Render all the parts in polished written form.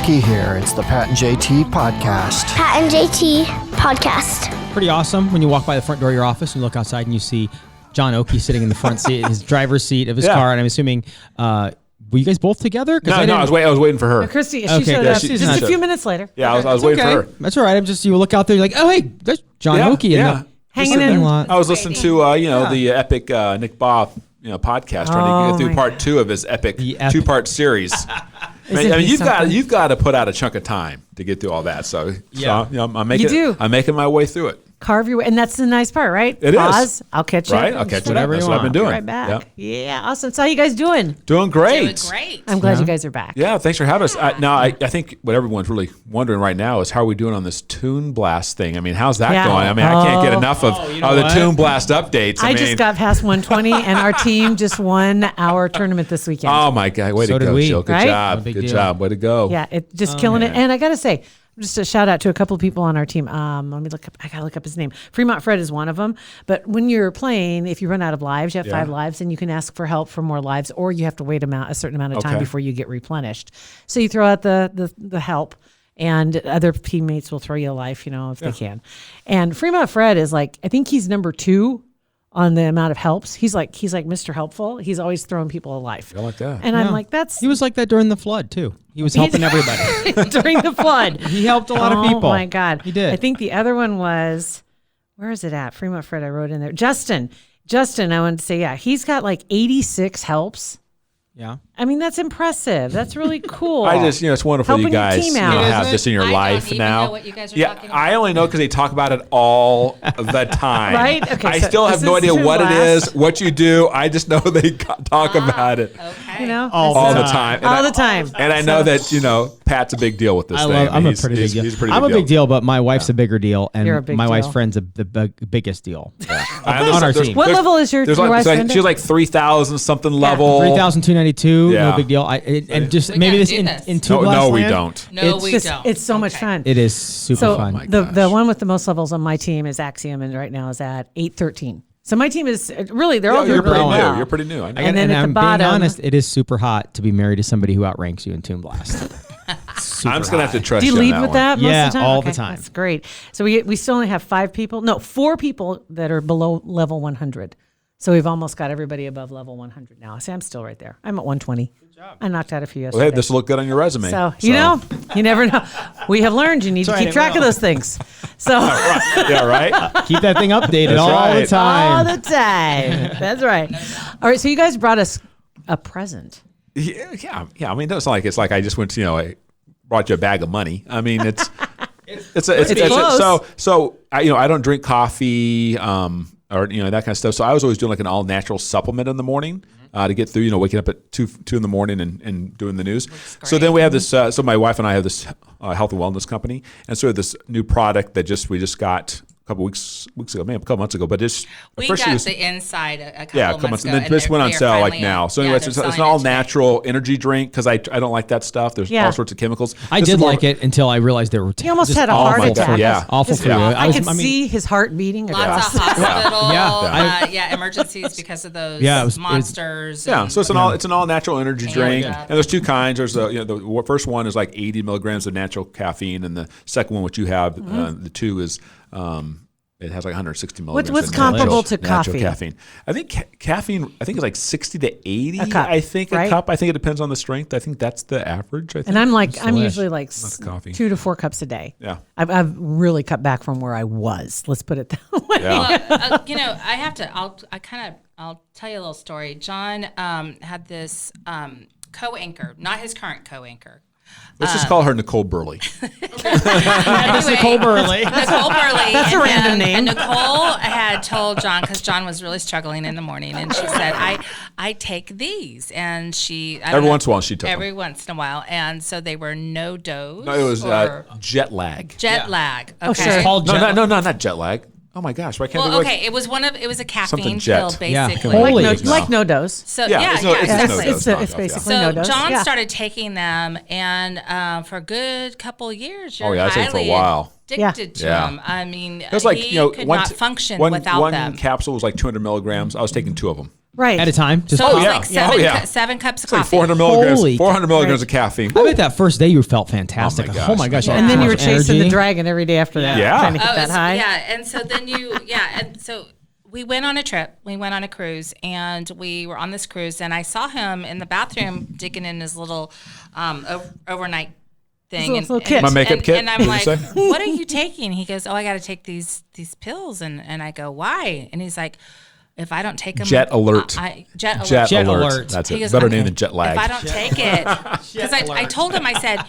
Oakey here. It's the Pat and JT podcast. Pat and JT podcast. Pretty awesome when you walk by the front door of your office and you look outside and you see John Oakey sitting in the front seat, his driver's seat of his car. And I'm assuming, were you guys both together? No, I was waiting for her. Kristi, she showed up just a few minutes later. Yeah, I was waiting for her. That's all right. You look out there, you're like, oh, hey, there's John Oakey. Hanging in. I was listening to, the epic Nick Baugh, podcast, trying to get through part 2 of his epic 2-part series. You've got to put out a chunk of time to get through all that. So I'm making my way through it. Carve your way, and that's the nice part, right? It Pause. is. I'll catch you. Right, I'll catch you. That's what I've been doing. Right back. Yeah, awesome. So how you guys doing? Doing great. I'm glad you guys are back. Yeah, thanks for having us. I think what everyone's really wondering right now is how are we doing on this Toon Blast thing? I mean, how's that going? I mean, I can't get enough of the Toon Blast updates. I just got past 120, and our team just won our tournament this weekend. Oh my God! Way to go, Jill. Good job. Good job. Way to go. Yeah, it just killing it. And I got to say, just a shout out to a couple of people on our team. Let me look up. I gotta look up his name. Fremont Fred is one of them. But when you're playing, if you run out of lives, you have 5 lives, and you can ask for help for more lives, or you have to wait a certain amount of time before you get replenished. So you throw out the help, and other teammates will throw you a life, if they can. And Fremont Fred is I think he's number 2 on the amount of helps. He's like Mr. Helpful. He's always throwing people a life. I like that. And I'm like, that's... He was like that during the flood, too. He was helping everybody. During the flood. He helped a lot of people. Oh, my God. He did. I think the other one was... Where is it at? Fremont Fred, I wrote in there. Justin, I wanted to say, he's got 86 helps. Yeah. I mean, that's impressive. That's really cool. I just, it's wonderful Helping you guys your team out. have this in your life don't even now. know what you guys are talking about. I only know because they talk about it all the time. Right? Okay. I still have no idea what it is, what you do. I just know they talk about it. Okay. All the time. All the time. And I know that, Pat's a big deal with this thing. I'm a pretty big deal. He's a pretty I'm big a big deal, but my wife's a bigger deal, You're a and big my wife's deal. friend's the biggest deal on our team. What level is your wife's friend? She's 3,000 something level. 3,292, Yeah. no big deal. And just We maybe gotta this do in this. in two No, we don't. No, we don't. It's so much fun. It is super fun. The one with the most levels on my team is Axiom, and right now is at 813. So my team is really, they're all doing really well. You're pretty new. I know. And then at the bottom, being honest, it is super hot to be married to somebody who outranks you in Toon Blast. I'm just going to have to trust do you you lead on with one. that most Yeah, of the time? all the time. That's great. So we still only have 4 people that are below level 100. So we've almost got everybody above level 100 now. See, I'm still right there. I'm at 120. Good job. I knocked out a few yesterday. Well, hey, this will look good on your resume. So, you never know. We have learned you need to keep track of those things. So Yeah, right? Keep that thing updated That's all right. the time. all the time. That's right. All right. So you guys brought us a present. Yeah. I mean, it's like I just went to, I brought you a bag of money. I mean, it's close. so I don't drink coffee, or that kind of stuff. So I was always doing an all natural supplement in the morning to get through. Waking up at 2 in the morning and doing the news. So then we have this. So my wife and I have this health and wellness company, and so this new product that we just got a couple weeks ago, maybe a couple months ago. But we got the inside a couple months ago. And then this went on sale now. So anyway, it's an all natural energy drink because I don't like that stuff. There's all sorts of chemicals. I did like it until I realized they were. He almost had a heart attack. Awful for you. I could see his heart beating. Lots of hospital, emergencies because of those monsters. So it's an all natural energy drink, and there's 2 kinds. There's the first one is 80 milligrams of natural caffeine, and the second one, which you have, the 2 is. It has 160 milligrams. What's of comparable to natural coffee? Caffeine. I think caffeine. I think it's 60 to 80. A cup, I think right? a cup. I think it depends on the strength. I think that's the average. I think. And I'm usually coffee. 2 to 4 cups a day. Yeah. I've really cut back from where I was. Let's put it that way. Yeah. Well, I have to. I'll tell you a little story. John had this co-anchor, not his current co-anchor. Let's just call her Nicole Burley. That's Nicole Burley. That's a random name. And Nicole had told John, because John was really struggling in the morning, and she said, I take these. And Every once in a while she took them. Every once in a while. And so they were no dose. No, it was jet lag. Jet lag. Okay. Oh, sure. No, not jet lag. Oh my gosh! Why can't Well, okay, it was a caffeine jet. pill, basically. Holy. Like no dose. So It's exactly. basically So no dose. John started taking them, and for a good couple of years, you're I'd say for a while. addicted to them. I mean, It was he could not function without them. One capsule was 200 milligrams. I was taking 2 of them. Right. At a time. Just So it was yeah. like seven, Yeah. 7 cups of It's like coffee. 400 milligrams. Holy 400 milligrams of caffeine. I bet that first day you felt fantastic. Oh my Oh my gosh. gosh. And then you were much chasing energy. the dragon every day after that. Yeah. Trying to hit Oh, that it's- high. Yeah, and so then and so we went on a trip. We went on a cruise, and we were on this cruise, and I saw him in the bathroom digging in his little overnight thing. His little kit. My makeup kit, And I'm did you like, say? what are you taking? He goes, oh, I got to take these pills. And I go, why? And he's like, if I don't take them. Jet alert. Jet alert. Jet alert. alert. That's He it. goes, Better okay, name than jet lag. If I don't take it, because I told him, I said,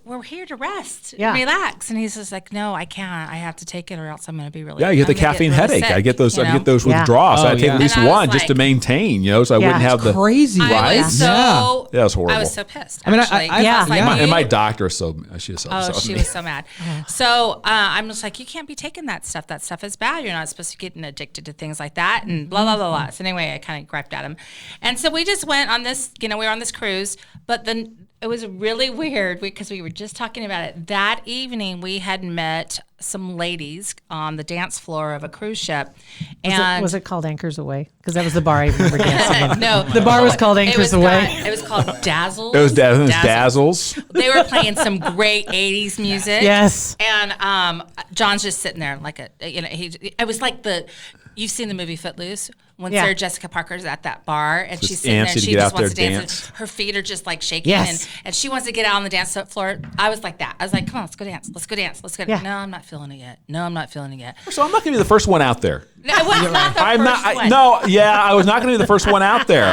we're here to rest, Yeah. relax. And he's just like, no, I can't. I have to take it, or else I'm going to be really. Yeah, you get the I'm gonna caffeine really headache. sick, I get those. you I know? get those Yeah. withdrawals. So Oh, I take yeah. at least And I was one just to like- maintain. So I Yeah. wouldn't have the Crazy, I right? was so. Yeah, it was horrible. I was so pissed. I mean, Actually, I- Yeah. was like, And you- my doctor is so she is so Oh, upset with she me. was so mad. So I'm just like, you can't be taking that stuff. That stuff is bad. You're not supposed to be getting addicted to things like that, and blah blah blah blah. So anyway, I kind of griped at him, and so we just went on this. We were on this cruise, but then it was really weird because we were just talking about it that evening. We had met some ladies on the dance floor of a cruise ship, and Was it called Anchors Away? Because that was the bar I remember dancing in. no, The bar was called it Anchors was Away. It was called Dazzles. It was Dazzles. They were playing some great '80s music. Yes. And John's just sitting there like it was like you've seen the movie Footloose when Yeah. Sarah Jessica Parker's at that bar and Just she's sitting there antsy and to she get just out wants to there, dance. dance. And her feet are just like shaking Yes. and she wants to get out on the dance floor. I was like that. I was like, come on, let's go dance. Let's go dance. Let's go. Yeah. No, I'm not feeling it yet. No, I'm not feeling it yet. So I'm not going to be the first one out there. No, it was not the I'm first not. one. I was not going to be the first one out there.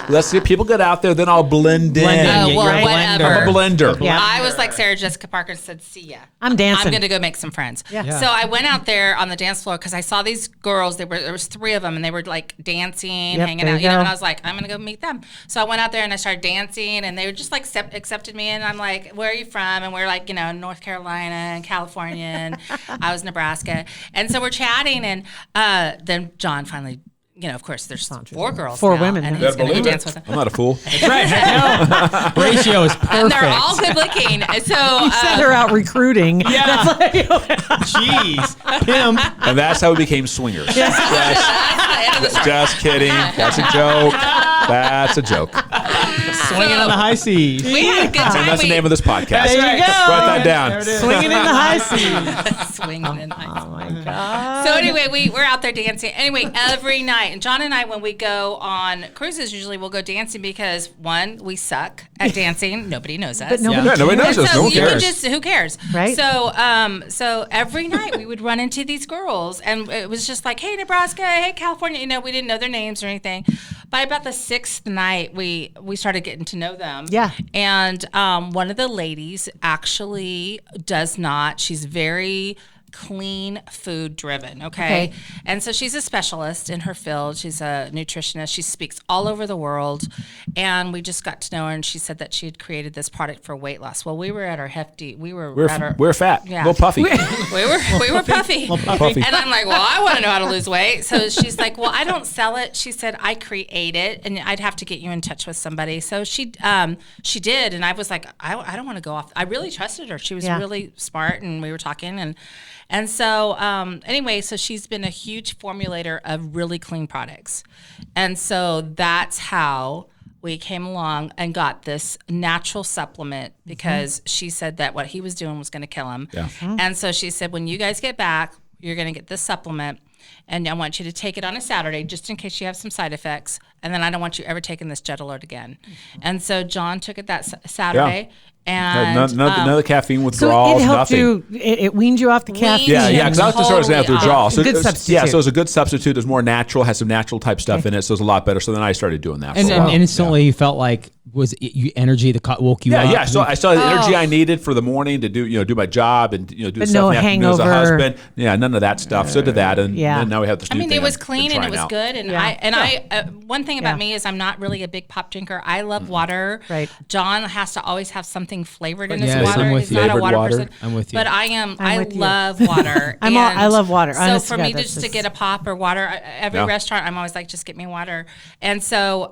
Let's see if people get out there, then I'll blend in. Blend in, Oh, get well, your whatever. I'm a blender. Yeah. I was like Sarah Jessica Parker and said, see ya. I'm dancing. I'm going to go make some friends. Yeah. Yeah. So I went out there on the dance floor because I saw these girls. There was 3 of them, and they were like dancing, Yep, hanging there out, you go. and I was like, I'm going to go meet them. So I went out there and I started dancing, and they were just like accepted me. And I'm like, where are you from? And we're like, North Carolina and California, and I was Nebraska. And so we're chatting, and then John finally, of course, there's 4 girls, 4 now, women, and yeah. he's going to Believe dance it. with them. I'm not a fool. Right. Heck no. Ratio is perfect. And they're all good looking. So Send her out recruiting. Yeah. Jeez. Pimp. And that's how we became swingers. Just kidding. That's a joke. That's a joke. Swinging on the high seas. we had a good time. And that's the name of this podcast. There you right. go. Write that down. Swinging in the high seas. swinging in high Oh my God. So anyway, we're out there dancing. Anyway, every night, and John and I, when we go on cruises, usually we'll go dancing because 1, we suck at dancing. Nobody knows us. But nobody Yeah, nobody knows And us. so No one you would cares. just who cares, Right. So every night we would run into these girls, and it was just like, hey Nebraska, hey California. We didn't know their names or anything. By about the 6th night, we started getting to know them. Yeah. And one of the ladies actually does not. She's very clean food driven. Okay? And so she's a specialist in her field. She's a nutritionist. She speaks all over the world. And we just got to know her, and she said that she had created this product for weight loss. Well, we were at our hefty. We're fat. Yeah. A little puffy. we were puffy. puffy. And I'm like, well, I want to know how to lose weight. So she's like, well, I don't sell it. She said, I create it, and I'd have to get you in touch with somebody. So she did, and I was like, I don't want to go off. I really trusted her. She was Yeah. really smart, and we were talking, and so anyway, so she's been a huge formulator of really clean products, and so that's how we came along and got this natural supplement because she said that what he was doing was going to kill him. Yeah. And so she said, when you guys get back, you're going to get this supplement, and I want you to take it on a Saturday just in case you have some side effects, and then I don't want you ever taking this Jet Alert again. And so John took it that Saturday. And None of the caffeine So withdrawals, it helped nothing. you. It weaned you off the caffeine. Yeah, because I was concerned I was going to have to withdraw. So Good it was, substitute. Yeah, so it was a good substitute. It was more natural, has some natural type stuff in it, so it was a lot better. So then I started doing that. And, for a while. and instantly you felt like, was it you energy that woke you up? Yeah. So I still had the energy I needed for the morning to do my job and do But stuff no in the afternoon as a hangover. husband. Yeah, none of that stuff. So did that, and Yeah. then now we have this I new mean, thing it was I've been clean and it trying was out. good. And Yeah. one thing about Yeah. me is I'm not really a big pop drinker. I love water. Right. John has to always have something flavored in his Yes, water. I'm with He's you. not a Flavored water water. person. I'm with you. But I I'm with you. love water. I love water. So Honest for to me God, just that's to get a pop or water, every Yeah. restaurant, I'm always like, just get me water. And so,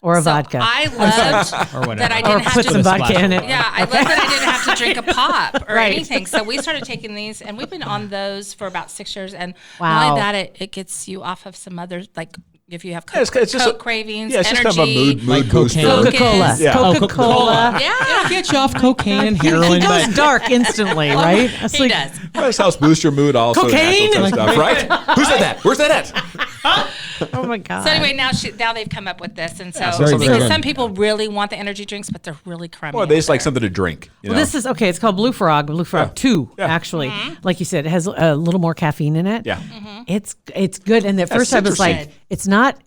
Or a so vodka. I loved whatever. that I Or didn't have put to some vodka in it. Yeah, I love that I didn't have to drink a pop or Right. anything. So we started taking these, and we've been on those for about 6 years. And Wow. not only that, it gets you off of some other like if you have it's just Coke a- cravings, Yeah, it's energy. just kind of a mood Like booster. cocaine. Coca-Cola. Yeah. Coca-Cola. Yeah, Get you off cocaine and He heroin, goes but dark instantly, right? It's he like, does. This helps boost your mood also. Cocaine? Natural type stuff, right? Who said that? Where's that at? oh my God. So anyway, now they've come up with this, and so very because good. some people really want the energy drinks, but they're really crummy. Well, they just like something to drink. You Well, know? this is okay. It's called Blue Frog 2, Yeah. actually. Like you said, it has a little more caffeine in it. Yeah. It's good. And at first I was citrusy. like, it's not,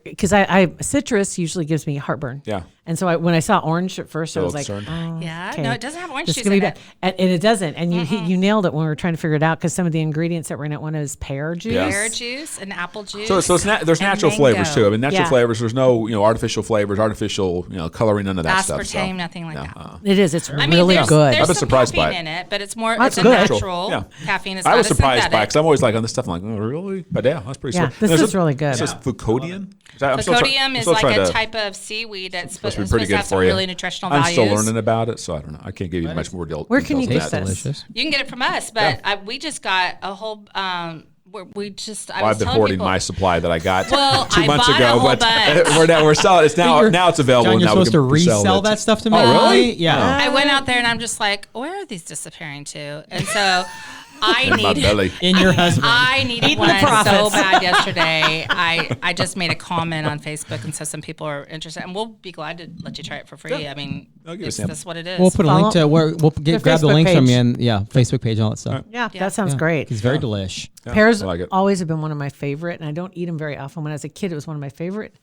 because I citrus usually gives me heartburn. Yeah. And so when I saw orange at first, I was like, concerned. oh, Yeah, okay. no, it doesn't have orange This juice is gonna in be it. bad. And it doesn't. And you nailed it when we were trying to figure it out, because some of the ingredients that were in it, one is pear juice. Yeah. Pear juice and apple juice. So there's and natural mango. flavors too. I mean, natural Yeah. flavors. There's no artificial flavors, artificial coloring, none of that aspartame, stuff. So, nothing like no, that. It is. It's I mean, really there's, good. There's I've been some surprised by caffeine it. in it, but it's more That's it's good. natural. Yeah. Caffeine is I not was a surprised by it synthetic. because I'm always like on this stuff. I'm like, oh, really? But yeah, that's pretty. Yeah, sweet. this There's is really good. This is Foucauldian. Foucauldium is like a type of seaweed that's supposed to be to pretty good have some for you. really nutritional I'm values. still learning about it, so I don't know. I can't give you much more details. Where can you than get that. this? delicious. You can get it from us, but we just got a whole. We just. I Well, was I've been telling hoarding people, my supply that I got Well, 2 I months bought a ago, whole but bunch. we're selling. It's now You're- it's available. John, you're now we supposed to can sell resell it. that stuff to me. Oh, really? Yeah. I went out there and I'm just like, where are these disappearing to? And so I In my needed. belly. In your husband. I needed Eating one the so profits. bad yesterday. I just made a comment on Facebook, and so some people are interested, and we'll be glad to let you try it for free. I mean, I'll give you a it's sample. that's what it is. We'll put a link to where we'll The grab the Facebook links from page. you and Facebook page and all that stuff. Yeah, that sounds great. It's very delish. Yeah, Pears I like it. always have been one of my favorite, and I don't eat them very often. When I was a kid, it was one of my favorite.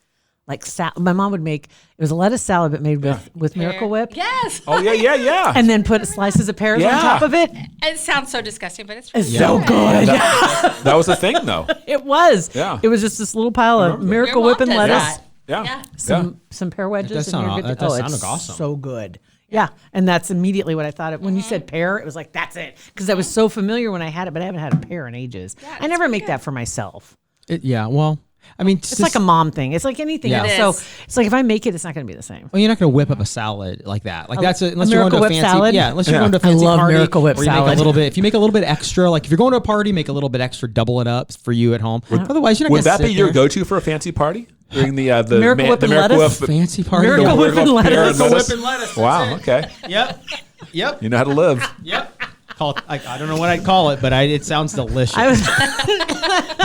Like my mom would make, it was a lettuce salad, but made with Miracle Whip, Yes. Oh yeah. and then put slices of pears on Yeah. top of it. It sounds so disgusting, but it's It's really so good. That was the thing, though. It was. Yeah. It was just this little pile of Miracle Your Whip and mom does lettuce, that. Yeah. some pear wedges. does and sound you're aw- good to that does go. sound It's awesome. So good. Yeah, and that's immediately what I thought of when you said pear. It was like that's it, because I was so familiar when I had it, but I haven't had a pear in ages. I never make that for myself. Well, I mean, It's like a mom thing. It's like anything Yeah. else. It So is. it's like if I make it, it's not going to be the same. Well, you're not going to whip up a salad like that. Like that's unless you're going Miracle to a Whip fancy. salad? Yeah, unless you're Yeah. going to a I fancy love party. Miracle Whip or you make salad. a little bit. If you make a little bit extra, like if you're going to a party, make a little bit extra, double it up for you at home. Otherwise, you're not. Would gonna that be sit your there. go-to for a fancy party during the Miracle Whip and lettuce? fancy party? Miracle Yeah. Whip and lettuce. Miracle Whip and lettuce. Wow. Okay. Yep. Yep. You know how to live. Yep. Call it, I don't know what I'd call it, but it sounds delicious. I was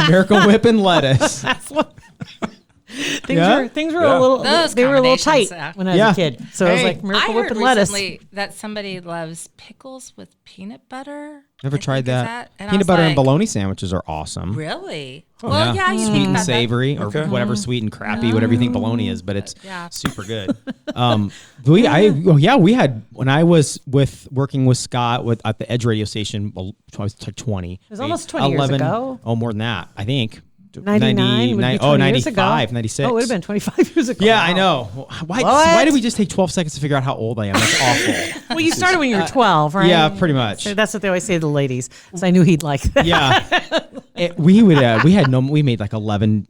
Miracle Whip and lettuce. things were Yeah. a little Those they were a little tight combinations, when I was Yeah. a kid. So I was Hey. like Miracle I Whip heard and lettuce. recently that somebody loves pickles with peanut butter. Never I tried think is that. And I Peanut was butter and like, bologna sandwiches are awesome. Really? Well, yeah, you sweet think and about savory, or Okay. whatever sweet and crappy, whatever you think bologna is, but it's Yeah. super good. We had when I was working with Scott at the Edge radio station. I was like 20. It was almost 20 years ago. Oh, more than that, I think. 99 would be 20 years ago. 95, 96. Oh, it would have been 25 years ago. Yeah, Wow. I know. Why What? did we just take 12 seconds to figure out how old I am? That's awful. Well, you started when you were 12, right? Yeah, pretty much. So that's what they always say to the ladies. So I knew he'd like that. Yeah. We made like 11,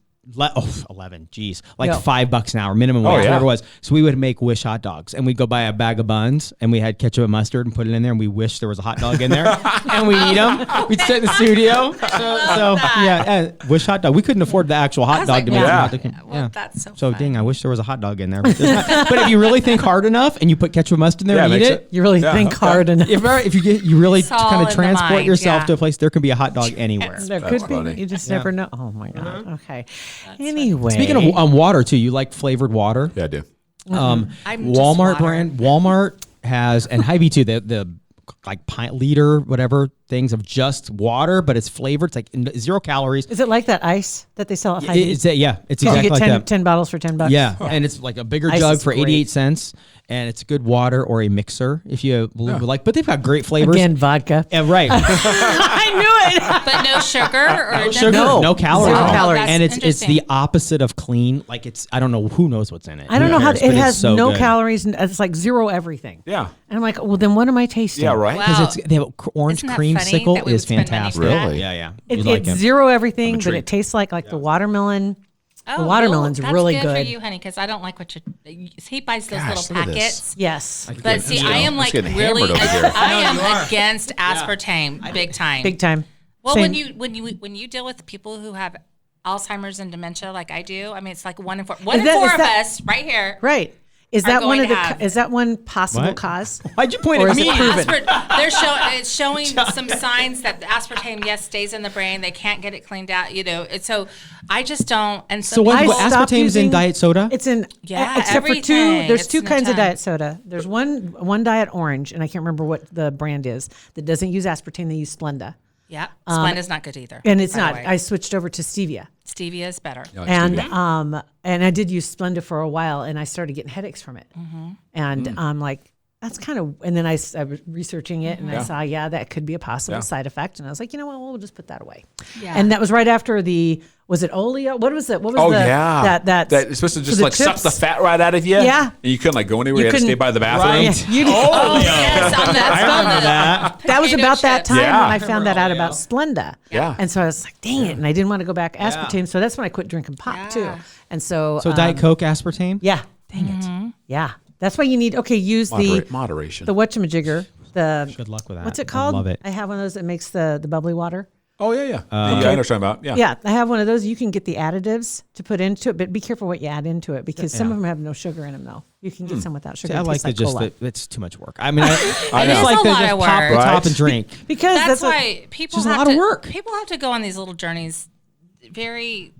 geez, like Yeah. $5 an hour minimum wage, Oh, yeah. whatever it was. So we would make Wish hot dogs, and we'd go buy a bag of buns, and we had ketchup and mustard and put it in there, and we wish there was a hot dog in there, and we'd eat them. We'd sit in the studio. So yeah, Wish hot dog. We couldn't afford the actual hot was dog like, to make. yeah. a hot dog. Well, that's so So fun. dang, I wish there was a hot dog in there. But if you really think hard enough and you put ketchup and mustard in there Yeah, and it eat makes it, You really Yeah, think okay. hard enough. if you really It's all kind in of the transport mind, yourself yeah. to a place, there can be a hot dog anywhere. There That's could be. funny. You just never know. Oh my God. Okay. Anyway. Speaking of water too, you like flavored water? Yeah, I do. I'm just Walmart water. Walmart has, and Hy-Vee too, the like pint liter whatever things of just water, but it's flavored. It's like 0 calories. Is it like that ice that they sell at Hy-Vee? It's you exactly get like 10, that. 10 bottles for $10. Yeah, and it's like a bigger Ice jug is for great. 88 cents, and it's good water or a mixer if you would like. But they've got great flavors. Again, vodka. Yeah, right. I knew it. But no sugar or No sugar, No. no calories, 0 calories. That's and it's interesting. the opposite of clean. Like I don't know who knows what's in it. I don't Who know how cares? it But it's has so no good. calories. And it's like 0 everything. Yeah. And I'm like, well, then what am I tasting? Yeah, right. Wow. Because they have orange Isn't that funny creamsicle that we is would spend money fantastic. for that? Really? Yeah, yeah. It's You'd like it. 0 everything, but intrigued. it tastes like the watermelon. Oh, The watermelon's well, that's really good good. for you, honey, because I don't like what he buys those Gosh, little look at this. packets. Yes. But see, I am I'm like just getting really, hammered over here. I am against aspartame, big time. Big time. Well, Same. when you deal with people who have Alzheimer's and dementia like I do. I mean, it's like one in four of is that- us right here. Right. Is are that one going of the? to have- Is that one possible What? cause? Why'd you point Or at is it me? proven? It's showing some signs that the aspartame, yes, stays in the brain. They can't get it cleaned out, and so I just don't. And So what? I stopped Aspartame's in using- diet soda? It's in Yeah, except for two. everything. There's It's two in a kinds of ton. diet soda. There's one diet orange, and I can't remember what the brand is that doesn't use aspartame. They use Splenda, yeah, Splenda's not good either. and it's by the not. way. I switched over to stevia, Stevia is better. and I did use Splenda for a while, and I started getting headaches from it, and I'm like. That's kind of, and then I was researching it, and I saw, that could be a possible side effect, and I was like, you know what, we'll just put that away. Yeah. And that was right after was it Oleo? What was it? What was Oh the, yeah, that it's supposed to for just the like suck chips? the fat right out of you. Yeah. and you couldn't like go anywhere. You had to couldn't- stay by the bathroom. Right. You Oh, yes, on that. that was potato about that chips. time Yeah. when I found that out about Splenda. Yeah. And so I was like, dang it. And I didn't want to go back aspartame. So that's when I quit drinking pop too. And so, So Diet Coke aspartame? yeah. Dang it. Yeah. That's why you need, use Moderation. the whatchamajigger. Good luck with that. What's it called? I love it. I have one of those that makes the bubbly water. Oh yeah. Yeah, I know what you're talking about. Yeah. Yeah, I have one of those. You can get the additives to put into it, but be careful what you add into it because some of them have no sugar in them, though. You can get some without sugar. See, I It like tastes the just cola. it's too much work. I mean, I It just is like a the lot just of pop the work. top and drink. because That's what- why people It's just a have lot to of work. People have to go on these little journeys, very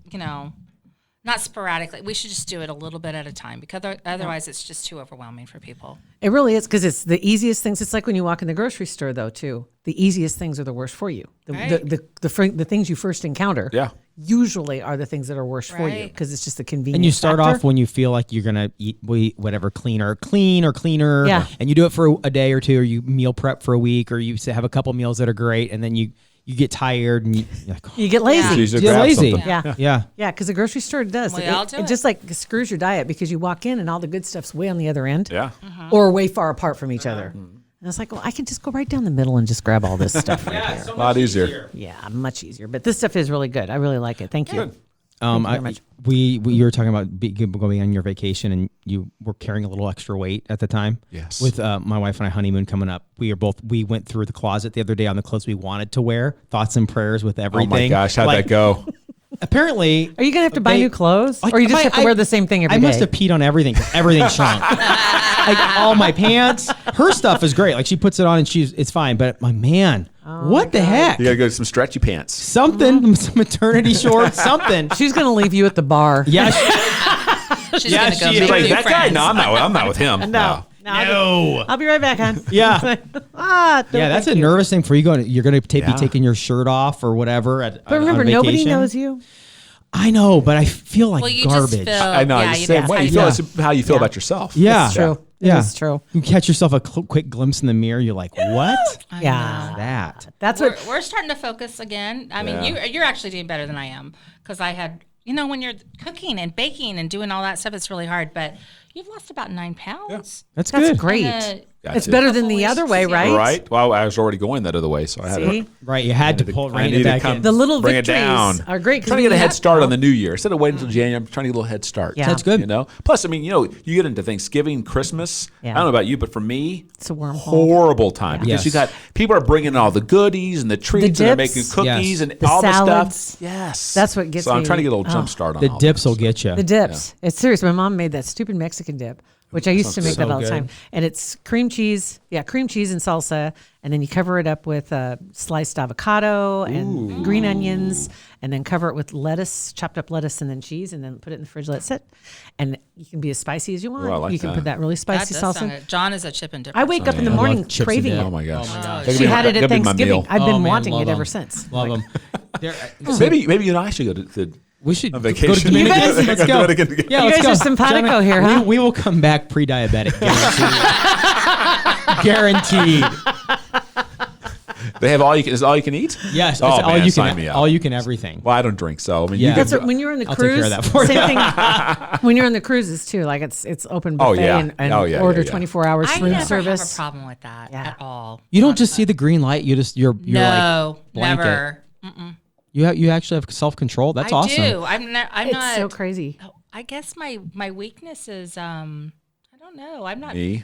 not sporadically. We should just do it a little bit at a time because otherwise it's just too overwhelming for people. It really is because it's the easiest things. It's like when you walk in the grocery store, though, too. The easiest things are the worst for you. Right. The things you first encounter Yeah. usually are the things that are worse for you Right. because it's just the convenience. And you start factor. off when you feel like you're gonna eat whatever clean or cleaner. Yeah. And you do it for a day or two, or you meal prep for a week, or you have a couple meals that are great, and then you get tired and you're like, oh, You get lazy. Yeah. Easy to you're grab lazy. something. Yeah. Yeah. Yeah, because the grocery store does. We all do it it. just like screws your diet because you walk in and all the good stuff's way on the other end. Yeah. Or way far apart from each other. And it's like, well, I can just go right down the middle and just grab all this stuff right here. A lot easier. Yeah, much easier. But this stuff is really good. I really like it. Thank you. You very much. you were talking about going on your vacation, and you were carrying a little extra weight at the time. Yes. With my wife and I honeymoon coming up, we went through the closet the other day on the clothes we wanted to wear. Thoughts and prayers with Oh everything. my gosh, how'd Like, that go? Apparently, Are you going to have to buy new clothes? Or you just have to wear the same thing every day? I must have peed on everything. 'Cause everything shrunk. Like all my pants. Her stuff is great. Like she puts it on and it's fine. But my man, what the heck? You gotta go to some stretchy pants. Something, some maternity shorts, something. She's going to leave you at the bar. Yeah. She's Yeah, gonna go she make is. Like new that guy? friends. No, I'm not with him. No. I'll be right back, hon. Yeah. No, Yeah, that's a thank you. nervous thing for you. You're going to be Yeah. taking your shirt off or whatever. But remember, nobody knows you. I know, but I feel like Well, you garbage. just feel. I know. Yeah, the you same just- way. You feel it's how you feel about yourself. Yeah, It's true. Yeah, It is true. You catch yourself a quick glimpse in the mirror. You're like, what? Yeah. That. That's We're, what. we're starting to focus again. I mean, Yeah. you're actually doing better than I am because I had, when you're cooking and baking and doing all that stuff, it's really hard. But you've lost about 9 pounds. That's That's good. great. Gotcha. It's better than the other way, right? Right. Well, I was already going that other way, so I had See? to. Right, you had to pull I rein need it to back come- in. The little Bring it victories down. are great. 'cause Trying to when get a you head have- start on the new year instead of waiting until January. I'm trying to get a little head start. Yeah. That's good. You know. Plus, I mean, you get into Thanksgiving, Christmas. Yeah. I don't know about you, but for me, It's a wormhole. horrible time because Yes. you got people are bringing in all the goodies and the treats and they're dips. making cookies Yes. and The all salads. the stuff. Yes, That's what gets So I'm me- trying to get a little oh. jump start on The all dips that. will get you. The dips. It's serious. My mom made that stupid Mexican dip, which I used to make so that all the good. time. And it's cream cheese. Yeah, cream cheese and salsa. And then you cover it up with sliced avocado and green onions. And then cover it with lettuce, chopped up lettuce, and then cheese. And then put it in the fridge, let it sit. And you can be as spicy as you want. Ooh, I like you can that. put that really That spicy does salsa. sound good. John is a chip and dip. I wake up in the I morning love chips and craving dip. it. Oh my gosh! She had it at That'd be my Thanksgiving. meal. I've been Oh, man, wanting love it ever them. since. Love them. Maybe you and I should go to We should a go to vacation. Dominican. You guys- Let's go. Dominican together. Yeah, You let's guys go. are simpatico Jenna, here, huh? We will come back pre-diabetic. Guaranteed. They have all you can. Is it all you can eat? Yes, it's Oh, all man, you sign can. me up. All you can everything. Well, I don't drink, so I mean, Yeah. you That's can. what, when you're on the I'll take cruise. care of that for same you. thing. When you're on the cruises too, like it's open buffet Oh, yeah. and Oh, yeah, order yeah, yeah. 24 hours I room never service. have a problem with that Yeah. at all. You don't just see the green light. You're No, like blanket. never. You actually have self-control. That's I awesome. do. I'm It's not. so crazy. I guess my weakness is I don't know. I'm not. Me.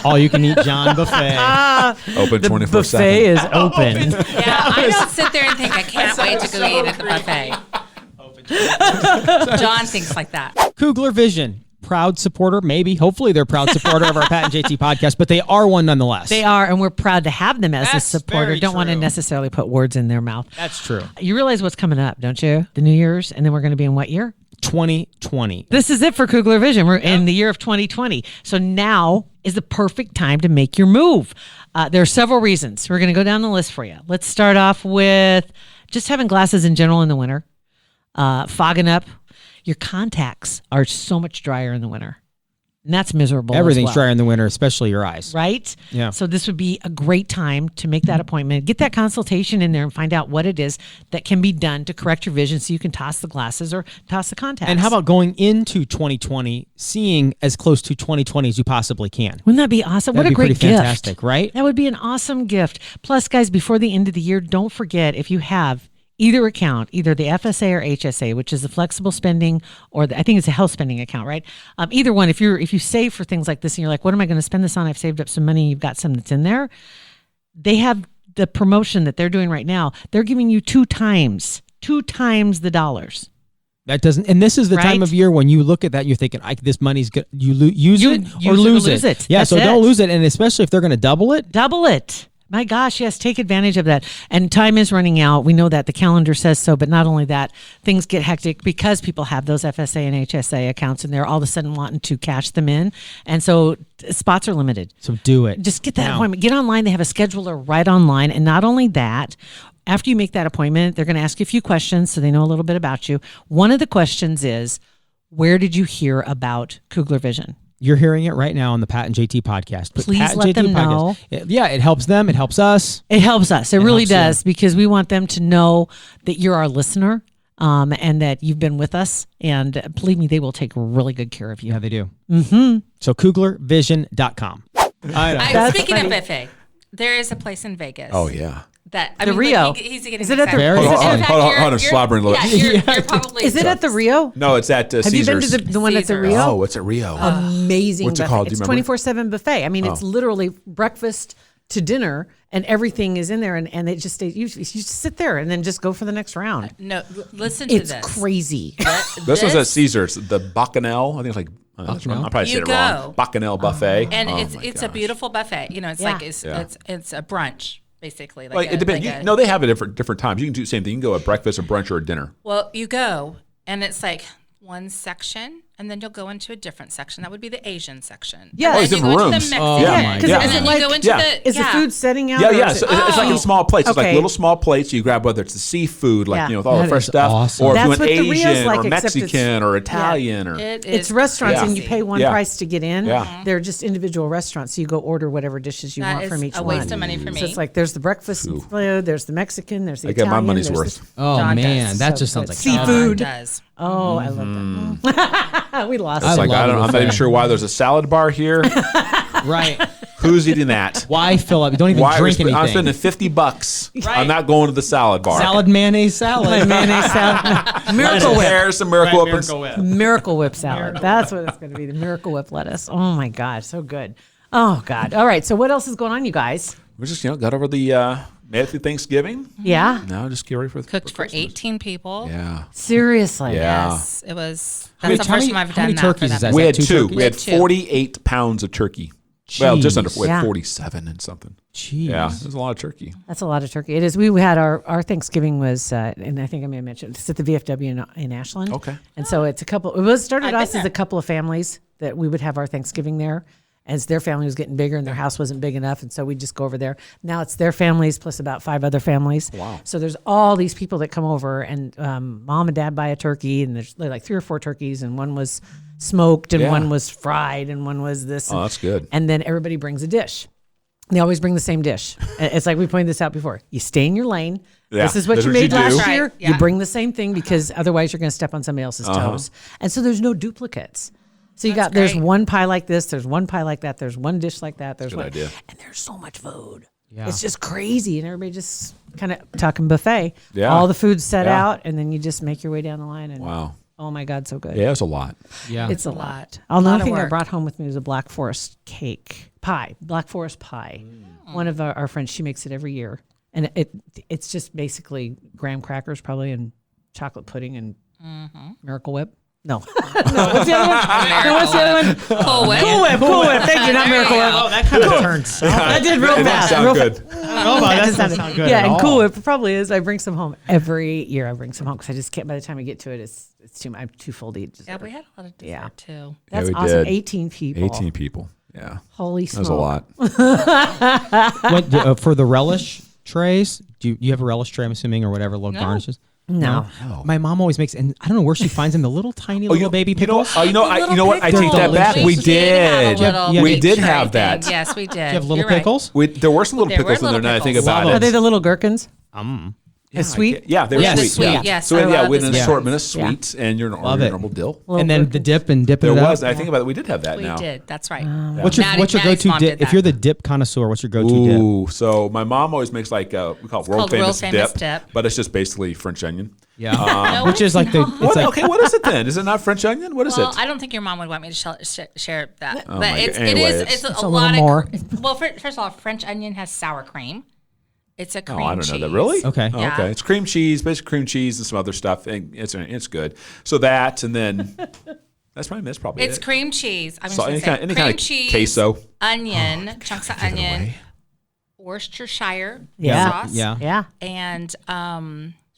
All you can eat John buffet. Open 24/7. Buffet is open. Yeah, I don't sit there and think I can't wait to go eat at the buffet. John thinks like that. Kugler Vision, proud supporter, maybe, hopefully they're a proud supporter of our Pat and JT podcast, but they are one nonetheless. They are, and we're proud to have them as a That's supporter. very Don't want to true. necessarily put words in their mouth. That's true. You realize what's coming up, don't you? The New Year's, and then we're going to be in what year? 2020. This is it for Kugler Vision. We're in the year of 2020. So now is the perfect time to make your move. There are several reasons. We're going to go down the list for you. Let's start off with just having glasses in general in the winter, fogging up. Your contacts are so much drier in the winter. And that's miserable. Everything's as well. drier in the winter, especially your eyes. Right? Yeah. So this would be a great time to make that appointment, get that consultation in there and find out what it is that can be done to correct your vision so you can toss the glasses or toss the contacts. And how about going into 2020, seeing as close to 2020 as you possibly can? Wouldn't that be awesome? That'd What a be great pretty gift. fantastic, right? That would be an awesome gift. Plus, guys, before the end of the year, don't forget if you have either account, either the FSA or HSA, which is the flexible spending, or I think it's a health spending account, right? Either one. If you save for things like this and you're like, what am I going to spend this on? I've saved up some money. You've got some that's in there. They have the promotion that they're doing right now. They're giving you two times the dollars. That doesn't, and this is the time Right? of year when you look at that, and you're thinking, this money's good. You use You it use or it or lose lose it. it. Yeah, That's so don't it. lose it, and especially if they're going to double it. Double it. My gosh, yes, take advantage of that. And time is running out. We know that the calendar says so, but not only that, things get hectic because people have those FSA and HSA accounts and they're all of a sudden wanting to cash them in. And so spots are limited. So do it. Just get that now. appointment. Get online. They have a scheduler right online. And not only that, after you make that appointment, they're going to ask you a few questions so they know a little bit about you. One of the questions is, where did you hear about Kugler Vision? You're hearing it right now on the Pat and JT podcast. But Please Pat and let JT them podcast, it helps them. It helps us. It helps us. It really helps you. does because we want them to know that you're our listener and that you've been with us. And believe me, they will take really good care of you. Yeah, they do. Mm-hmm. So KuglerVision.com. I know. That's Speaking funny. of buffet, there is a place in Vegas. Oh yeah. That The Rio. He's getting Is it at the- excited. Very In exciting. fact, Hold on, you're- I'm slobbering a little. Yeah, you're probably. Is it at the Rio? No, it's at Have you been Caesar's. to the one at the Caesar's. Rio? Oh, it's at Rio. Amazing. What's it buffet. called? Do It's you remember? 24/7 buffet. I mean, it's literally breakfast to dinner and everything is in there. And it just stays, you just sit there and then just go for the next round. No, listen to It's this. crazy. This was at Caesar's, the Bacchanal. I think it's like I'm probably saying it You wrong. go. Bacchanal buffet. And Oh it's my a gosh. beautiful buffet. You know, it's Yeah. like it's a brunch basically. Like it depends. No, they have it different times. You can do the same thing. You can go at breakfast, a brunch, or a dinner. Well, you go and it's like one section, and then you'll go into a different section. That would be the Asian section. Yeah. And Oh, then different you go into rooms. the Oh, Mexican. my And God. then Is it you like- go into Yeah. the Is the food setting out? Yeah, or yeah. is So it- it's like in small plates. It's like Okay. little small plates. You grab whether it's the seafood, like Yeah. with all That the fresh is stuff, awesome. or if That's you went what the Rio's Asian like, or except it's- Mexican or Italian or It It's is restaurants and you crazy. pay one Yeah. price to get in. Yeah. They're just individual restaurants. So you go order whatever dishes you That want is from each a one. waste of money for me. So it's like there's the breakfast food, there's the Mexican, there's the I get Italian. my money's there's worth. Oh, John man. does. That So just sounds good. like Seafood. Does. Oh, I love that. We lost I It's it. like love I'm a not even buffet. sure why there's a salad bar here. Right. Who's eating that? Why fill up? You don't even Why drink anything. I'm spending $50. Right. I'm not going to the salad bar. Salad, mayonnaise, salad. Mayonnaise salad. Miracle Some Whip. pears, some Miracle Whip. Miracle Whip. Miracle Whip salad. That's what it's going to be. The Miracle Whip lettuce. Oh my God. So good. Oh God. All right. So what else is going on, you guys? We just got over the made it through Thanksgiving. Yeah. Now just get ready for Cooked for Christmas. 18 people. Yeah. Seriously. Yeah. Yes, it was. How many- That's the how first many- time I've how many done that for turkeys is them. that? We had two two. turkeys? We had We had two. 48 pounds of turkey. Well, just under. We Yeah. had 47 and something. Jeez. Yeah, there's a lot of turkey. That's a lot of turkey. It is. We had our Thanksgiving was, and I think I may have mentioned it's at the VFW in Ashland. Okay. And so it's a couple. It was started I've been us as there. a couple of families that we would have our Thanksgiving there, as their family was getting bigger and their house wasn't big enough, and so we just go over there. Now it's their families plus about 5 other families. Wow. So there's all these people that come over, and mom and dad buy a turkey, and there's like 3 or 4 turkeys, and one was smoked, and Yeah. one was fried, and one was this. Oh, that's good. And then everybody brings a dish. They always bring the same dish. It's like we pointed this out before. You stay in your lane. Yeah, This is what that's you what you made do. last Right, year. yeah. You bring the same thing because otherwise you're going to step on somebody else's toes. And so there's no duplicates. So there's great. one pie like this, there's one pie like that, there's one dish like that, there's Good one idea. and there's so much food. Yeah. It's just crazy, and everybody just kind of talking buffet. Yeah. All the food's set Yeah. out, and then you just make your way down the line. And Wow. Oh my God, so good. Yeah, it was a lot. Yeah. It's a lot. lot. A lot Another of thing I work. brought home with me was a Black Forest Black Forest pie. One of our friends, she makes it every year. And it's just basically graham crackers probably and chocolate pudding and Miracle Whip. No. No, what's the other one? No, what's the other one? Cool Whip. Cool Whip. Thank you, not There you Miracle Whip. go. Oh, that kind of turns. That did real It doesn't fast. sound real good. Oh, that doesn't sound good. Yeah, at and all. Cool Whip probably is. I bring some home every year. I bring some home because I just can't. By the time I get to it, it's too. I'm too full to eat. Dessert. Yeah, we had a lot of dessert Yeah. too. That's we awesome. did. 18 people. 18 people. Yeah. Holy That was smoke. a lot. For the relish trays, do you have a relish tray? I'm assuming, or whatever little garnishes. No. My mom always makes, and I don't know where she finds them. The little tiny little baby You know, pickles. you know what? I Little take that pickles. back. We have a did. little Yeah, we big did tray have that. thing. Yes, we did. Do you have little You're right. pickles? There were some little There were pickles in there. little Now I think pickles. about Love Are it. they the little gherkins? Yeah, sweet? Yeah, they were Yeah, the sweet. sweet, Yeah. yes, So I yeah, love with the an sweet assortment of ones. Yeah. sweets and your Love it. normal dill. And then the dip and dip There it up. was. I think about it. We did have that We now. did. That's right. What's your Maddie's go-to mom dip? did If that. you're the dip connoisseur, what's your go-to dip? Ooh, so my mom always makes like we call it world called world famous famous dip. but it's just basically French onion. Yeah, No, which is like the it's it's What? like Okay, what is it then? Is it not French onion? What is Well, it? I don't think your mom would want me to share that. Oh but my it's, God. it Anyway, is. it's It's a a lot little of. Well, first of all, French onion has sour cream. It's a cream Oh, I don't cheese. know that. Really? Okay. Oh, Yeah. okay. It's cream cheese, basically cream cheese and some other stuff, and it's good. So that, and then that's probably It's it. cream cheese. I'm So just any gonna say kind cream of cheese, queso. onion, chunks of onion, away. Worcestershire Yeah. sauce, yeah. Yeah. and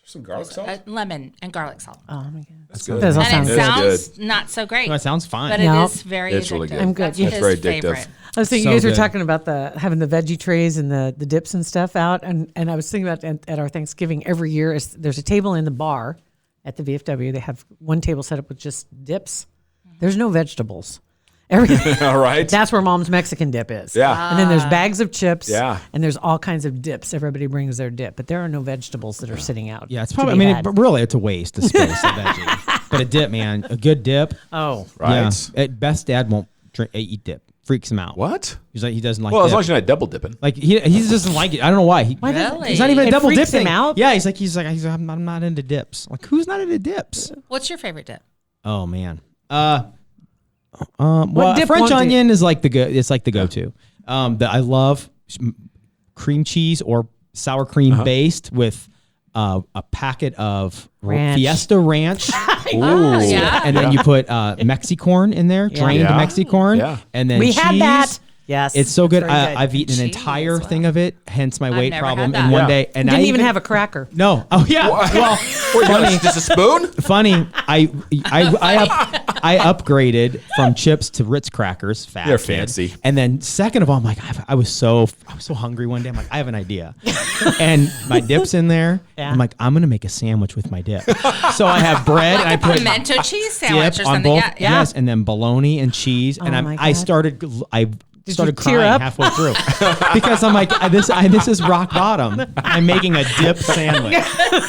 Some garlic sauce. lemon and garlic salt. Oh my God. That's good. That does all And sound it good. It's sounds not so great. That sounds fine. But No. it is very It's addictive. really good. I'm good. That's Yeah. It's his very addictive. favorite. I was thinking So you guys were good. talking about having the veggie trays and the dips and stuff out, and I was thinking about at our Thanksgiving every year there's a table in the bar at the VFW. They have one table set up with just dips. There's no vegetables. Everything. All right. That's where Mom's Mexican dip is. Yeah. And then there's bags of chips. Yeah. And there's all kinds of dips. Everybody brings their dip, but there are no vegetables that are sitting out. Yeah, it's to probably. I be mean, had. but really, it's a waste of space. A veggie. But a dip, man, a good dip. Oh. Right. Yeah. At best, Dad won't eat dip. Freaks him out. What? He's like he doesn't like. Well, as dip. long as you're not double dipping. Like he doesn't like it. I don't know why. Why does- Really? He's not even a It double freaks dipping. him out? Yeah, he's like I'm not into dips. Like who's not into dips? What's your favorite dip? Oh man. Well, dip French won't do? onion is like the go. It's like the go-to. I love cream cheese or sour cream based with a packet of Ranch. Fiesta Ranch. Oh, yeah. And then you put Mexicorn in there, drained Yeah. Mexicorn, Yeah. and then We cheese. had that. Yes. It's so good. Very I've eaten an Cheese, entire wow. thing of it, hence my weight never problem had in that. one Yeah. day. And Didn't I even have a cracker. No. Oh yeah. Well, funny. Just a spoon? Funny. I upgraded from chips to Ritz crackers. Fat They're kid. fancy. And then second of all, I'm like, I was so hungry one day. I'm like, I have an idea, and my dip's in there. Yeah. I'm like, I'm gonna make a sandwich with my dip. So I have bread and I put Pimento cheese sandwich dip or on something. both. Yeah, yeah. Yes, and then bologna and cheese. And Oh my I God. started you tear crying up? halfway through because I'm like, this is rock bottom. I'm making a dip sandwich,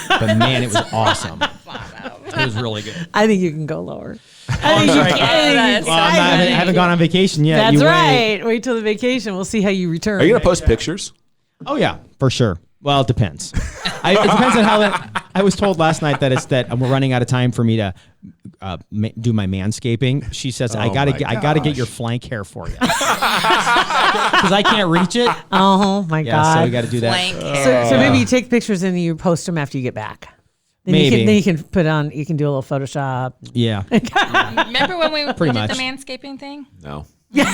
but man, it was awesome. It was really good. I think you can go lower. I'm sorry. That's Well, I so haven't, funny. haven't gone on vacation yet. That's You wait. right. Wait till the vacation. We'll see how you return. Are you going to post pictures? Oh yeah, for sure. Well, it depends. It depends on how that. I was told last night that we're running out of time for me to do my manscaping. She says I gotta get your flank hair for you because I can't reach it. Oh my Yeah, God. so we got to do that. Blank hair. So maybe you take pictures and you post them after you get back. Then Maybe. you can put on. You can do a little Photoshop. Yeah. Remember when we Pretty did much. the manscaping thing? No. Did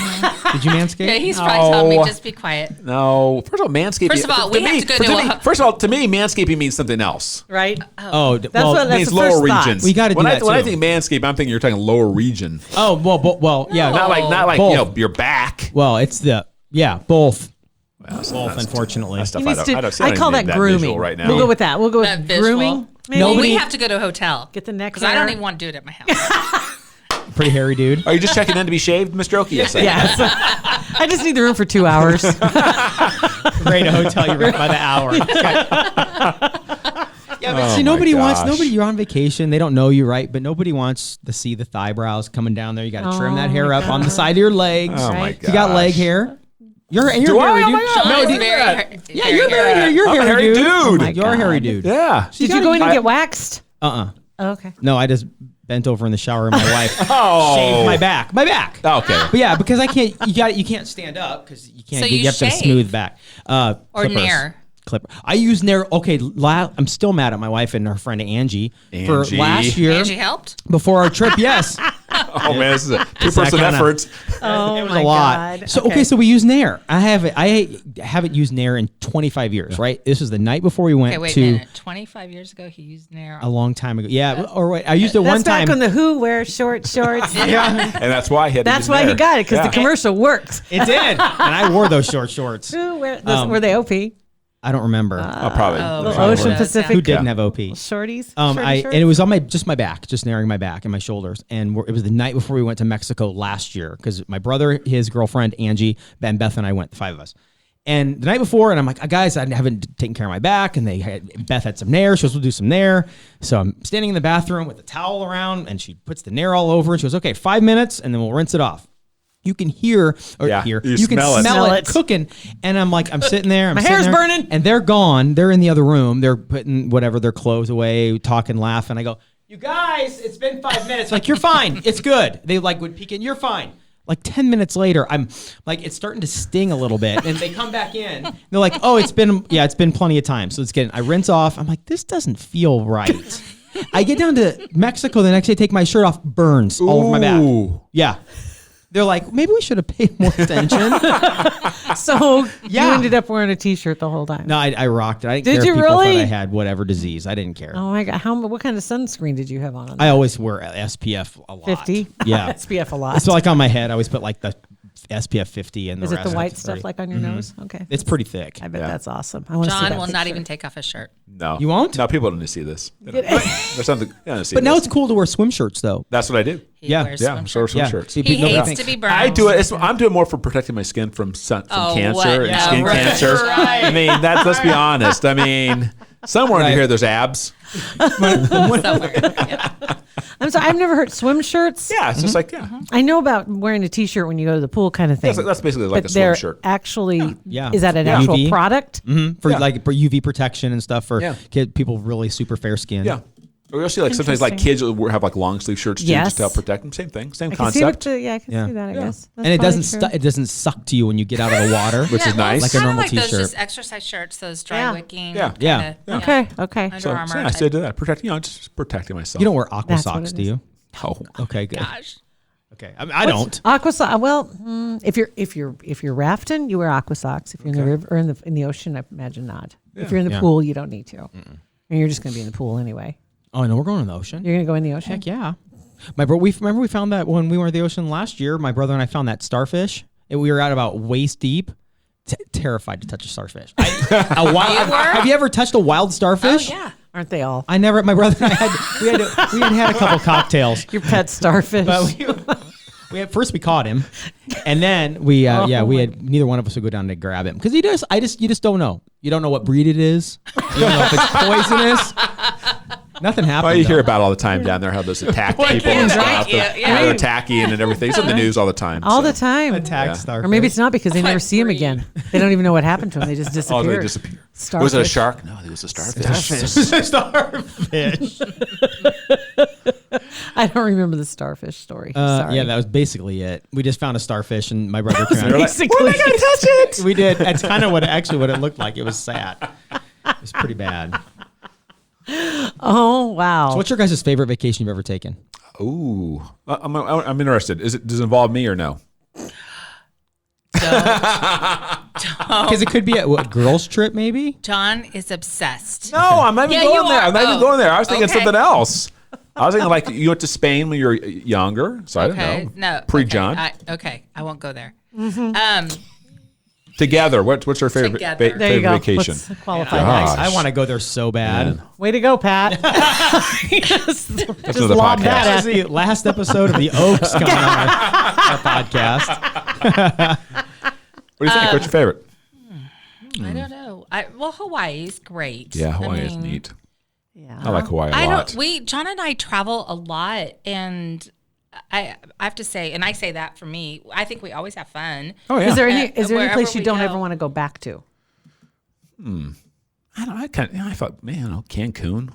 you manscape? Yeah, he's probably telling me just be quiet. No. First of all, manscaping. First of all, we have to go to a- First of all, to me, manscaping means something else. Right. Oh, That's well, what. It That's means the lower first thought. regions. We gotta do when that, When I too. think manscape, I'm thinking you're talking lower region. oh well, yeah. Not like Both. your back. Well, it's both. Both, Unfortunately. That stuff He I needs don't. to- I don't I call need that visual grooming. right now. We'll go with that. We'll go That with visual. grooming. Maybe. Well, we have to go to a hotel. Get the neck Because I don't hair. even want to do it at my house. Pretty hairy dude. Are you just checking in to be shaved, Mr. Oakey? Yes. Yes. I just need the room for 2 hours. Great hotel you rent by the hour. Yeah, but see, my nobody wants. gosh. You're on vacation. They don't know you, right? But nobody wants to see the thigh brows coming down there. You got to trim that hair up on the side of your legs. Oh my Right. god. You got leg hair. You're Do I? hairy, Oh dude. my God. No, It's dude. very, Yeah, you're very hairy. You're I'm a hairy dude. You're a hairy dude. Yeah. Did you go in and get waxed? Uh-uh. Oh, okay. No, I just bent over in the shower, and my wife Oh. shaved my back. My back. Okay. But yeah, because I can't. You can't stand up because you can't. So You you have to shave. smooth back. Or Clippers. Nair. Clipper. I use Nair. Okay, I'm still mad at my wife and her friend Angie. For Angie. last year Angie helped. before our trip. Yes. Oh man, this is a two-person kinda- effort. Oh It was my a lot. God. So okay, so we use Nair. I haven't used Nair in 25 years. Right. This was the night before we went Okay, wait a to minute. 25 years ago, he used Nair. a long time ago. Yeah. Or wait, I used it That's one time. back when the Who wear short shorts. yeah. And that's why he had to That's use why he Nair. got it, because Yeah. the commercial worked. It did, and I wore those short shorts. Who wear those, were they OP? I don't remember Oh, probably. Little Probably Ocean does, Pacific. who didn't have OP. Shorties. And Shorties? it was on my back, just narrowing my back and my shoulders. And it was the night before we went to Mexico last year because my brother, his girlfriend Angie, Ben, Beth, and I went. The 5 of us. And the night before, and I'm like, guys, I haven't taken care of my back. And Beth had some Nair. She goes, we'll do some Nair. So I'm standing in the bathroom with the towel around, and she puts the Nair all over. And she goes, okay, 5 minutes, and then we'll rinse it off. You can hear, Yeah, you you can smell it. smell Smell it it. cooking. And I'm like, I'm sitting there. My sitting hair's there, burning. And they're gone. They're in the other room. They're putting whatever their clothes away, talking, laughing. I go, you guys, it's been 5 minutes. Like, you're fine. It's good. They would peek in. You're fine. Like 10 minutes later, I'm like, it's starting to sting a little bit. And they come back in. They're like, oh, it's been plenty of time. So it's getting, I rinse off. I'm like, this doesn't feel right. I get down to Mexico the next day, take my shirt off, burns all over my back. Ooh. Yeah. They're like, maybe we should have paid more attention. So Yeah. you ended up wearing a T-shirt the whole time. No, I rocked it. I didn't Did care if you people thought really? I had whatever disease. I didn't care. Oh my God! What kind of sunscreen did you have on? I always wear SPF a lot. 50. Yeah. SPF a lot. So like on my head, I always put like the SPF 50 and the Is it rest the white is stuff 30. like on your nose? Okay. It's pretty thick. I bet Yeah. that's awesome. I want to see John that will not picture. even take off his shirt. No, You won't? No, people don't need to see this. There's something. They don't see But now this. it's cool to wear swim shirts though. That's what I do. He Yeah. wears Yeah, swim so shirts. swim shirts. See, He nobody hates thinks- to be burned. I do it. I'm doing more for protecting my skin from Oh, cancer what? and Yeah, skin right. cancer. Right. I mean, let's be honest. I mean, somewhere Right. under here there's abs. Somewhere. Yeah. I'm sorry. I've never heard swim shirts. Yeah, it's just like I know about wearing a T-shirt when you go to the pool, kind of thing. that's basically like but a swim they're shirt. actually. Yeah. Is that an Yeah. actual UV? product? For Yeah. like for UV protection and stuff for Yeah. people really super fair skin. Yeah. Or you'll see like sometimes like Interesting. kids will have like long sleeve shirts too, Yes. just to help protect them. Same thing, same I can see what concept, I can Yeah. see that. I guess. That's And it probably doesn't true. it doesn't suck to you when you get out of the water. which is well, nice. Like a kinda normal like those t-shirt. just exercise shirts, those dry Yeah. wicking. Yeah. Yeah. kinda, Okay. Okay. Under So, Armour. yeah, I still type. do that. Just protecting myself. You don't wear aqua That's what socks, it do is. you? No. Okay, good. Gosh. Okay, I don't. Aqua socks. Well, if you're rafting, you wear aqua socks. If you're in the river or in the ocean, I imagine not. If you're in the Yeah. pool, you don't need to. And you're just going to be in the pool anyway. Oh no, we're going in the ocean. You're going to go in the ocean. Heck yeah. My bro, we found that when we were in the ocean last year. My brother and I found that starfish. And we were out about waist deep. Terrified to touch a starfish. Have you ever touched a wild Oh, starfish? yeah. Aren't they all? I never. My brother and I we had a couple cocktails. Your pet starfish. But we had first we caught him, and then we had neither one of us would go down to grab him because you just don't know. You don't know what breed it is. You don't know if it's poisonous. Nothing happened. Well, you hear though. about all the time down there how those attack people and stuff. Right, yeah. How they're attacking and everything. It's in the news all the time. all so. the time. attack Yeah. starfish. Or maybe it's not because they never see him breed? again. They don't even know what happened to him. They just disappear. Oh, they disappear. Starfish. Was it a shark? No, it was a starfish. starfish. I don't remember the starfish story. Sorry. Yeah, that was basically it. We just found a starfish, and my brother came out. basically. We're not gonna touch it. We did. That's kind of what it looked like. It was sad. It was pretty bad. Oh wow. So what's your guys' favorite vacation you've ever taken? Ooh, I'm interested. Does it involve me or no? Because it could be a girls' trip, maybe. John is obsessed. No, I'm not even Yeah, you going there. are. I'm not even Oh. going there. I was thinking Okay. something else. I was thinking like you went to Spain when you were younger, so I don't know. No. Pre-John. Okay. I won't go there. Together, what's our favorite Together. there you favorite go. vacation? Let's qualify Gosh. that. I want to go there so bad. Way to go, Pat. Just another lob podcast. that That at was the last episode of the Oaks coming on our podcast. What do you think? What's your favorite? I don't know. Well, Hawaii's great. Yeah, Hawaii I is mean, neat. Yeah. I like Hawaii a lot. John and I travel a lot, and I have to say, and I say that for me, I think we always have fun. Oh yeah. Is there any Wherever place you we don't go. ever want to go back to? I thought, man, Cancun.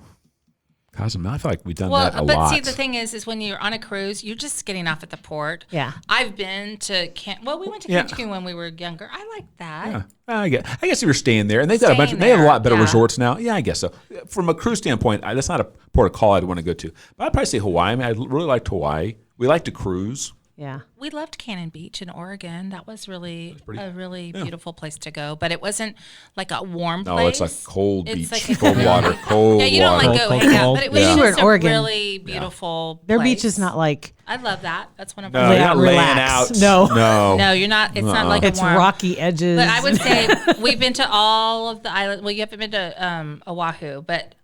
Cozumel. I feel like we've done that a but lot. see, the thing is when you're on a cruise, you're just getting off at the port. Yeah. I've been to we went to Cancun when we were younger. I like that. Yeah. I guess if you're staying there, and they've got a bunch. They have a lot better resorts now. Yeah, I guess so. From a cruise standpoint, that's not a port of call I'd want to go to. But I'd probably say Hawaii. I mean, I really liked Hawaii. We like to cruise. Yeah. We loved Cannon Beach in Oregon. That was really a really beautiful place to go. But it wasn't like a warm place. No, it's like cold beach, like cold water, cold Yeah, you don't water. like go Cold, hang out. cold. But it was Yeah. You were just in a Oregon. really beautiful Their place. beach is not like I love that. That's one of No, our you're not laying relax. out. No. No. you're not. It's not like it's a warm. rocky edges. But I would say we've been to all of the islands. Well, you haven't been to Oahu, but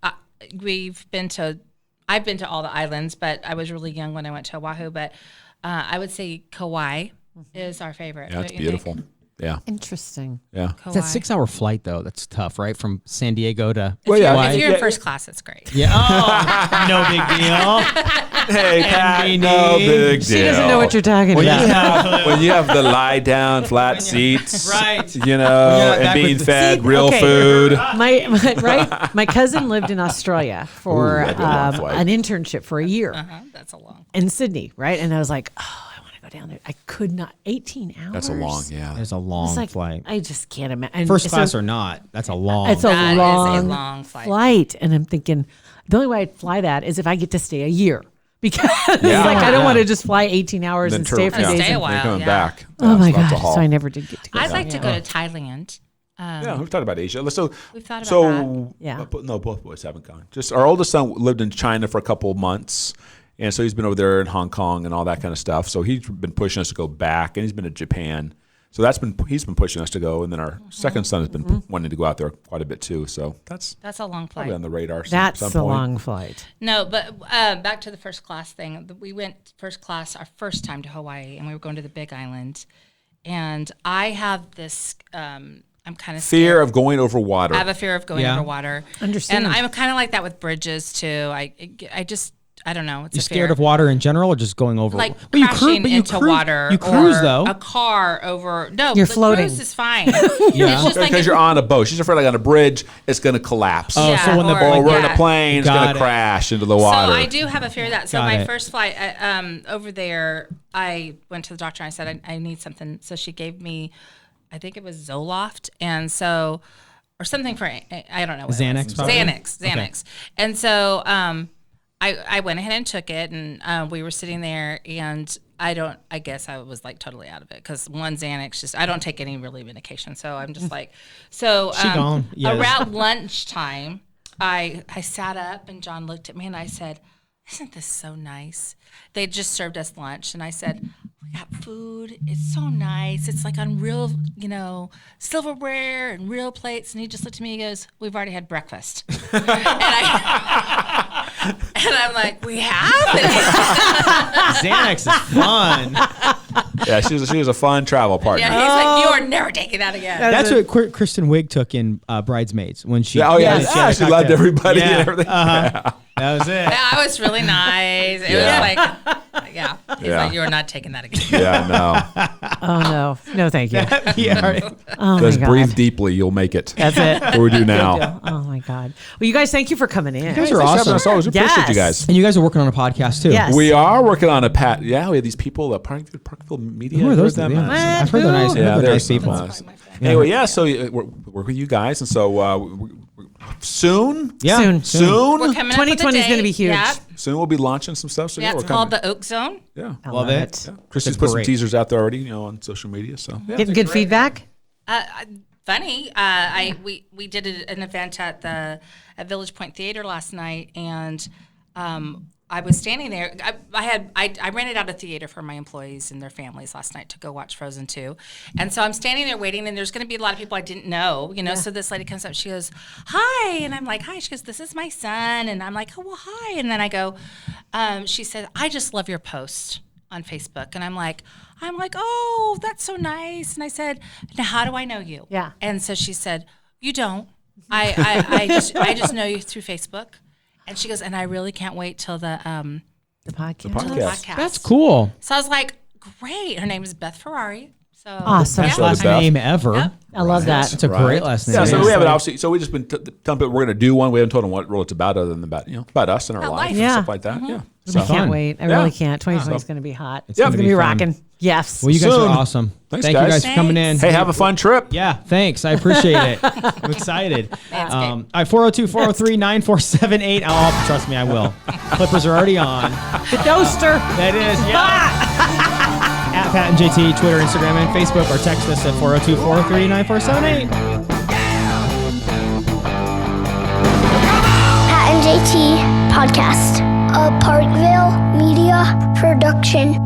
I've been to all the islands. But I was really young when I went to Oahu. But I would say Kauai is our favorite. Yeah, it's Don't you think? beautiful. Yeah, Interesting. yeah. Kauai. That 6-hour flight though, that's tough, right? From San Diego to Well, yeah. Hawaii. If you're Yeah. in first class, it's great. Yeah. Oh, no big deal. Hey, Pat, NBD. no big deal. She doesn't know what you're talking When about. you have when you have the lie down flat seats, Right. You know, not and back being with the- fed See, real okay. food. My cousin lived in Australia for Ooh, that'd be a long flight. an internship for a year That's a long. in Sydney, right? And I was like, oh, I want to go down there. I could not. 18 hours. That's a long, yeah. There's a It's long like flight. I just can't imagine. First class or not, that's a long. It's a That is a long, long flight. flight, and I'm thinking the only way I'd fly that is if I get to stay a year because Yeah. like I don't Yeah. want to just fly 18 hours and stay for yeah. days. Stay a and- while. You're coming yeah. back. Oh my That's a gosh! haul. So I never did get to go. I'd like to go to Thailand. Yeah, we've talked about Asia. So We've thought about so Yeah. no, both boys haven't gone. Just our oldest son lived in China for a couple of months, and so he's been over there in Hong Kong and all that kind of stuff. So he's been pushing us to go back, and he's been to Japan. So he's been pushing us to go, and then our second son has been wanting to go out there quite a bit too. So that's That's a long probably flight. on the radar. That's some the point. long flight. No, but back to the first class thing. We went first class our first time to Hawaii, and we were going to the Big Island. And I have this. I'm kind of Fear of going over water. I have a fear of going Yeah. over water. Understand. And I'm kind of like that with bridges too. I don't know. It's You a scared fear. of water in general, or just going over? Like Well, you crashing but you into cruise- water. You cruise or though. A car over. No, You're the floating. Cruise is fine. It's just like because you're on a boat. She's afraid like on a bridge, it's going to collapse. Oh, Yeah, so when the or- or we're in yeah. a plane, it's Got going it. to crash into the water. So I do have a fear of that. So Got my it. first flight over there, I went to the doctor and I said I need something. So she gave me, I think it was Zoloft, and so or something for I don't know what it Xanax, was. probably? Xanax. And so I went ahead and took it, and we were sitting there, and I guess I was like totally out of it because one Xanax I don't take any really medication, so I'm just like so. She gone. Yes. Around lunchtime, I sat up and John looked at me and I said, "Isn't this so nice?" They just served us lunch, and I said, "We got food. It's so nice. It's like on real, silverware and real plates." And he just looked at me and he goes, "We've already had breakfast." And I'm like, "We have?" Xanax is fun. Yeah, she was a fun travel partner. Yeah, he's like, "You are never taking that again." That's what Kristen Wiig took in Bridesmaids when she. Yeah, oh yeah, Yes. yeah, she loved everybody and everything. Uh-huh. That was it. Yeah, I was really nice. It Yeah. was like, yeah. He's Yeah. like, "You are not taking that again." Yeah, no. Oh no, thank you. Yeah. Oh my Just god. breathe deeply, you'll make it. That's it. What we do now. Oh my god. Well, you guys, thank you for coming in. You guys are Thanks for having awesome. us. Always appreciate you Yes. guys. And you guys are working on a podcast too. Yes. We are working on a Yeah, we have these people at Parkville Media. Who are those? Heard them? Yeah. I've heard they're nice. Yeah, They're they're nice people. Anyway, yeah. So we work with you guys, and so soon, Yeah. Soon. soon, We're coming up with a 2020 is gonna date. be huge. Yep. soon we'll be launching some stuff. So Yeah, we're it's called coming. the Oak Zone. Yeah. I Love it. Kristi's That's put some great. teasers out there already, on social media. So yeah. Getting good feedback. Funny. We did an event at Village Point Theater last night, and I was standing there. I rented out a theater for my employees and their families last night to go watch Frozen 2, and so I'm standing there waiting, and there's going to be a lot of people I didn't know, So this lady comes up, she goes, "Hi," and I'm like, "Hi." She goes, "This is my son," and I'm like, "Oh well, hi." And then I go, she said, "I just love your post on Facebook," and I'm like, "Oh, that's so nice." And I said, "Now, how do I know you?" Yeah. And so she said, "You don't. I just know you through Facebook." And she goes, "And I really can't wait till the The podcast. till the podcast." That's cool. So I was like, "Great." Her name is Beth Ferrari. So Awesome. Best Yeah. last Beth. name ever. Yep. I love that. It's a great last name. Yeah, so It's we haven't like- obviously. So we just been telling people we're going to do one. We haven't told them what role it's about, other than about us and our About life life. and Yeah. stuff like that. Yeah. I So, can't Fun. wait. I Yeah. really can't. 2020 is going to be hot. It's gonna going to be be fun. rocking. Yes. Well, you guys Soon. are awesome. Thanks, Thank you guys. guys for coming in. hey, have a fun trip. Yeah, thanks. I appreciate it. I'm excited. Manscaped. All right, 402-403-9478. Oh, trust me, I will. Clippers are already on. The Doster. That is, yeah. At Pat and JT, Twitter, Instagram, and Facebook, or text us at 402-403-9478. Pat and JT Podcast. A Parkville Media Production.